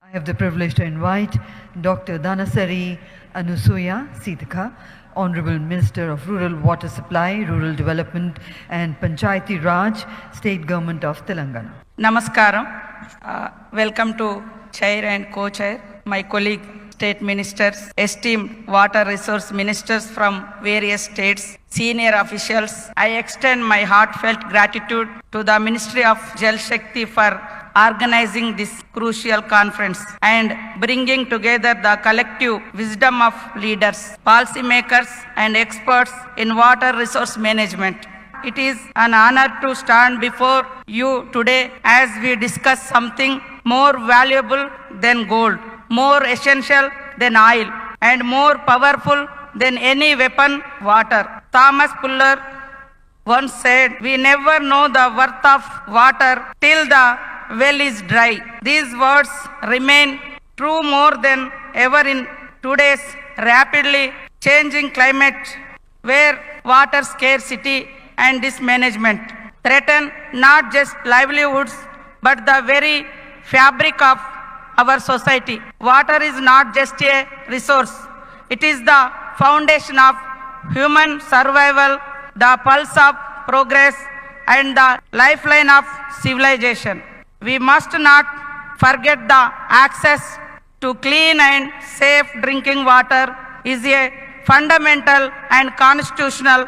I have the privilege to invite Dr. Dhanasari Anusuya Sithaka, Honorable Minister of Rural Water Supply, Rural Development and Panchayati Raj, State Government of Telangana. Namaskaram. Welcome to Chair and Co-Chair, my colleague, State Ministers, esteemed Water Resource Ministers from various states, senior officials. I extend my heartfelt gratitude to the Ministry of Jal Shakti for organizing this crucial conference and bringing together the collective wisdom of leaders, policymakers and experts in water resource management. It is an honor to stand before you today as we discuss something more valuable than gold, more essential than oil, and more powerful than any weapon, water. Thomas Fuller once said, "We never know the worth of water till the well is dry." These words remain true more than ever in today's rapidly changing climate, where water scarcity and mismanagement threaten not just livelihoods but the very fabric of our society. Water is not just a resource, it is the foundation of human survival, the pulse of progress, and the lifeline of civilization. We must not forget the access to clean and safe drinking water is a fundamental and constitutional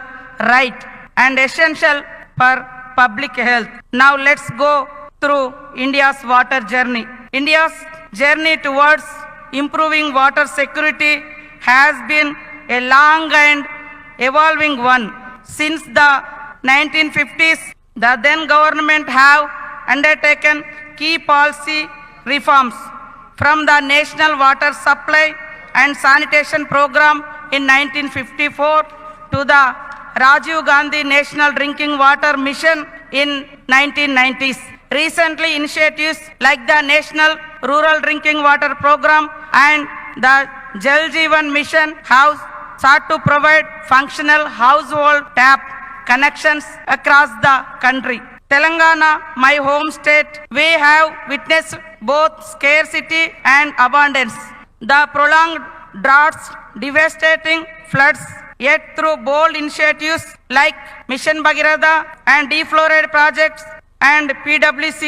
right and essential for public health. Now let's go through India's water journey. India's journey towards improving water security has been a long and evolving one. Since the 1950s, the then government have undertaken key policy reforms, from the National Water Supply and Sanitation Program in 1954 to the Rajiv Gandhi National Drinking Water Mission in 1990s. Recently, initiatives like the National Rural Drinking Water Program and the Jal Jeevan Mission have sought to provide functional household tap connections across the country. Telangana, my home state, we have witnessed both scarcity and abundance. The prolonged droughts, devastating floods, yet through bold initiatives like Mission Bhagiratha and defluoride projects and PWS,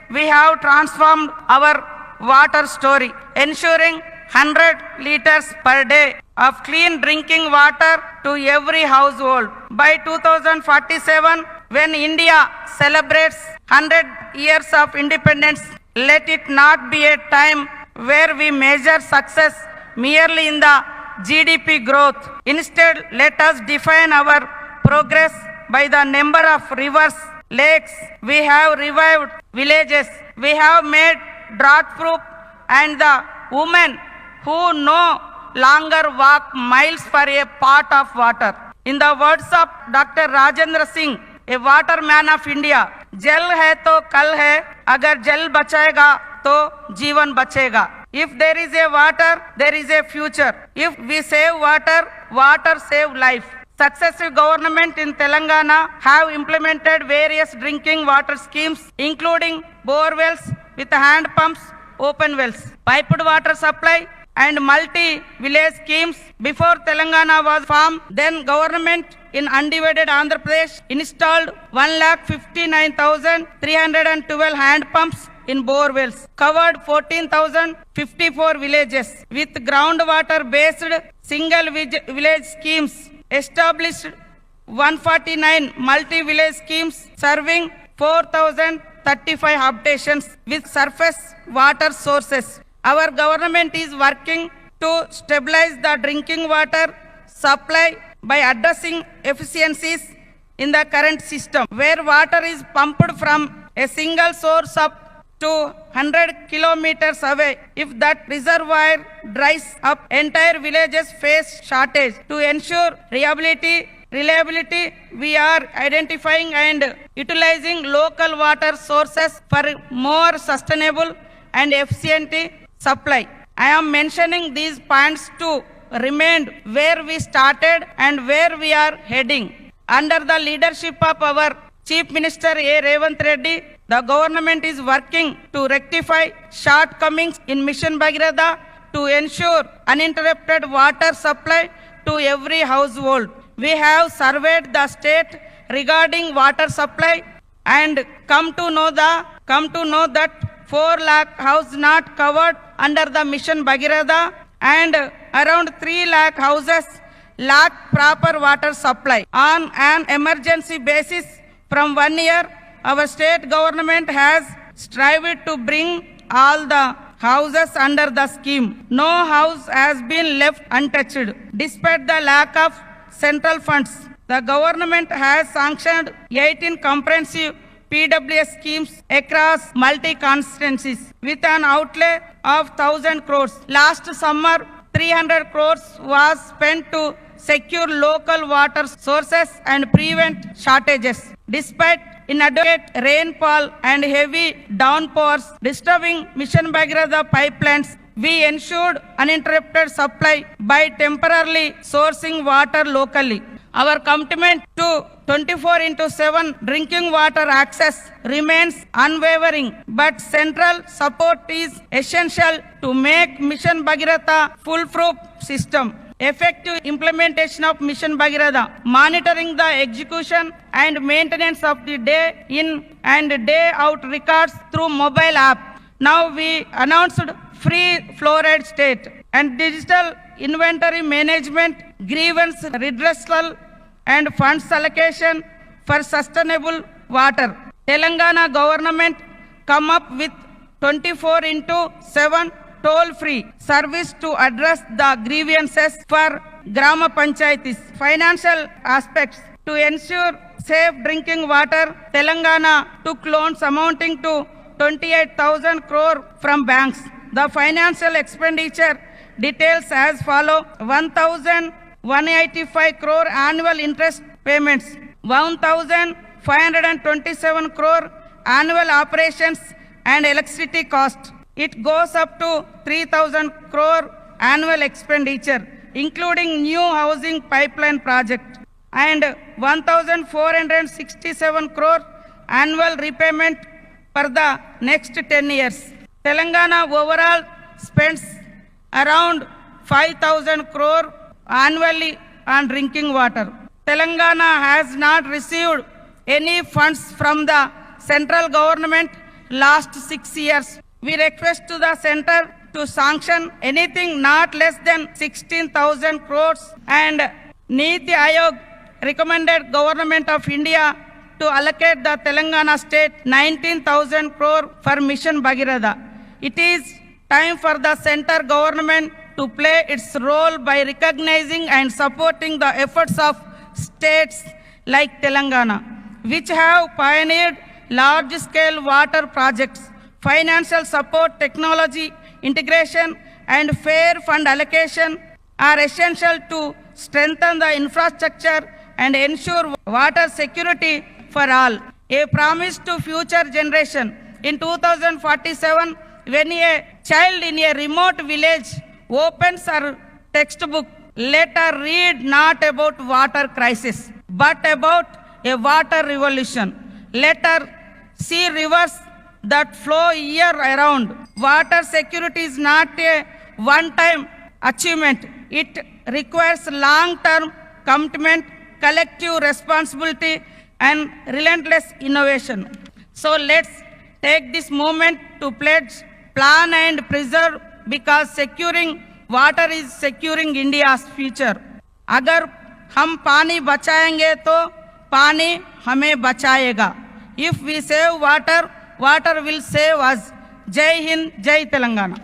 we have transformed our water story, ensuring 100 liters per day of clean drinking water to every household. By 2047, when India celebrates 100 years of independence, let it not be a time where we measure success merely in the GDP growth. Instead, let us define our progress by the number of rivers, lakes we have revived, villages we have made drought-proof, and the women who no longer walk miles for a pot of water. In the words of Dr. Rajendra Singh, a waterman of India, "Jal hai to kal hai, agar jal bachayega to jeevan bachega." If there is a water, there is a future. If we save water, water save life. Successive government in Telangana have implemented various drinking water schemes, including bore wells with hand pumps, open wells, piped water supply, and multi-village schemes. Before Telangana was formed, then government in undivided Andhra Pradesh installed 1,59,312 hand pumps in bore wells, covered 14,054 villages with groundwater-based single village schemes, established 149 multi-village schemes serving 4,035 habitations with surface water sources. Our government is working to stabilize the drinking water supply by addressing efficiencies in the current system, where water is pumped from a single source up to 100 kilometers away. If that reservoir dries up, entire villages face shortage. To ensure reliability, we are identifying and utilizing local water sources for more sustainable and efficient supply. I am mentioning these points to remind where we started and where we are heading. Under the leadership of our Chief Minister A. Revanth Reddy, The government is working to rectify shortcomings in Mission Bhagirath to ensure uninterrupted water supply to every household. We have surveyed the state regarding water supply and come to know that 4 lakh houses not covered under the Mission Bhagirath and around 3 lakh houses lack proper water supply. On an emergency basis, from 1 year, our state government has strived to bring all the houses under the scheme. No house has been left untouched. Despite the lack of central funds, the government has sanctioned 18 comprehensive PWS schemes across multi-constituencies with an outlay of 1,000 crores. Last summer, 300 crores was spent to secure local water sources and prevent shortages. Despite inadequate rainfall and heavy downpours disturbing Mission Bhagirath pipelines, we ensured uninterrupted supply by temporarily sourcing water locally. Our commitment to 24/7 drinking water access remains unwavering, but central support is essential to make Mission Bhagirath a foolproof system. Effective implementation of Mission Bhagirath, monitoring the execution and maintenance of the day in and day out records through mobile app. Now we announced free fluoride state and digital inventory management, grievance redressal and funds allocation for sustainable water. Telangana government come up with 24/7 toll-free service to address the grievances for Grama Panchayatis. Financial aspects to ensure safe drinking water, Telangana took loans amounting to 28,000 crore from banks. The financial expenditure details as follow: 1,185 crore annual interest payments, 1,527 crore annual operations and electricity cost. It goes up to 3,000 crore annual expenditure, including new housing pipeline project, and 1,467 crore annual repayment for the next 10 years. Telangana overall spends around 5,000 crore annually on drinking water. Telangana has not received any funds from the central government last 6 years. We request to the center to sanction anything not less than 16,000 crores, and Niti Aayog recommended Government of India to allocate the Telangana state 19,000 crore for Mission Bhagirath. It is time for the center government to play its role by recognizing and supporting the efforts of states like Telangana, which have pioneered large-scale water projects. Financial support, technology integration, and fair fund allocation are essential to strengthen the infrastructure and ensure water security for all. A promise to future generation. In 2047, when a child in a remote village opens her textbook, let her read not about water crisis, but about a water revolution. Let her see rivers that flow year around. Water security is not a one-time achievement. It requires long-term commitment, collective responsibility, and relentless innovation. So let's take this moment to pledge, plan and preserve, because securing water is securing India's future. अगर हम पानी बचाएंगे तो पानी हमें बचाएगा. If we save water, water will save us. Jai Hind, Jai Telangana.